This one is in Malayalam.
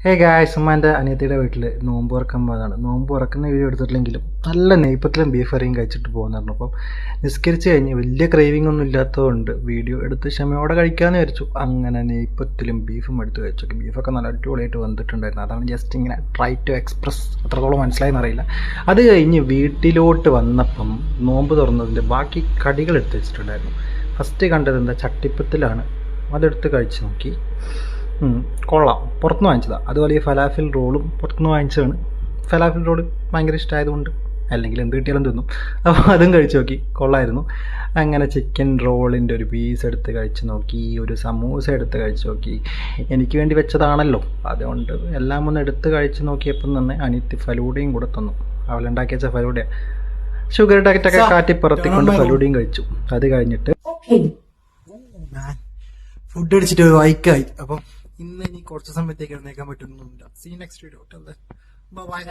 ഹേ ഗായ്സ്, ഉമ്മാൻ്റെ അനിയത്തിയുടെ വീട്ടിൽ നോമ്പ് തുറക്കാൻ പോകുന്നതാണ്. നോമ്പ് തുറക്കുന്ന വീഡിയോ എടുത്തിട്ടില്ലെങ്കിലും നല്ല നെയ്പ്പത്തിലും ബീഫ് കറിയും കഴിച്ചിട്ട് പോകുന്നുണ്ട്. അപ്പം നിസ്കരിച്ച് കഴിഞ്ഞ് വലിയ ക്രേവിംഗ് ഒന്നും ഇല്ലാത്തതുകൊണ്ട് വീഡിയോ എടുത്ത് ക്ഷമയോടെ കഴിക്കാമെന്ന് വിചാരിച്ചു. അങ്ങനെ നെയ്പ്പത്തിലും ബീഫും എടുത്ത് കഴിച്ചു. ബീഫൊക്കെ നല്ല അടിപൊളിയായിട്ട് വന്നിട്ടുണ്ടായിരുന്നു. അതാണ് ജസ്റ്റ് ഇങ്ങനെ ട്രൈ ടു എക്സ്പ്രസ്, എത്രത്തോളം മനസ്സിലായെന്ന് അറിയില്ല. അത് കഴിഞ്ഞ് വീട്ടിലോട്ട് വന്നപ്പം നോമ്പ് തുറന്നതിൻ്റെ ബാക്കി കടികൾ എടുത്ത് വെച്ചിട്ടുണ്ടായിരുന്നു. ഫസ്റ്റ് കണ്ടത് എന്താ, ചട്ടിപ്പത്തിലാണ്. അതെടുത്ത് കഴിച്ച് നോക്കി. കൊള്ളാം, പുറത്തുനിന്ന് വാങ്ങിച്ചതാണ്. അതുപോലെ ഈ ഫലാഫിൽ റോളും പുറത്തുനിന്ന് വാങ്ങിച്ചതാണ്. ഫലാഫിൽ റോള് ഭയങ്കര ഇഷ്ടമായതുകൊണ്ട്, അല്ലെങ്കിൽ എന്ത് കിട്ടിയാലും തിന്നും. അപ്പോൾ അതും കഴിച്ച് നോക്കി, കൊള്ളായിരുന്നു. അങ്ങനെ ചിക്കൻ റോളിൻ്റെ ഒരു പീസ് എടുത്ത് കഴിച്ച് നോക്കി, ഒരു സമൂസ എടുത്ത് കഴിച്ച് നോക്കി. എനിക്ക് വേണ്ടി വെച്ചതാണല്ലോ, അതുകൊണ്ട് എല്ലാം ഒന്ന് എടുത്ത് കഴിച്ച് നോക്കിയപ്പം തന്നെ അനിയത്തി ഫലൂഡയും കൂടെ തന്നു. അവളുണ്ടാക്കി വെച്ച ഫലൂഡയാണ്. ഷുഗർ ഡയറ്റൊക്കെ കാറ്റിപ്പുറത്തിക്കൊണ്ട് ഫലൂഡയും കഴിച്ചു. അത് കഴിഞ്ഞിട്ട് ഫുഡ് അടിച്ചിട്ട് വൈക്കായി. അപ്പം ഇന്ന് ഇനി കുറച്ച് സമയത്തേക്ക് എഴുന്നേക്കാൻ പറ്റുന്നില്ല. See next video. ബൈ.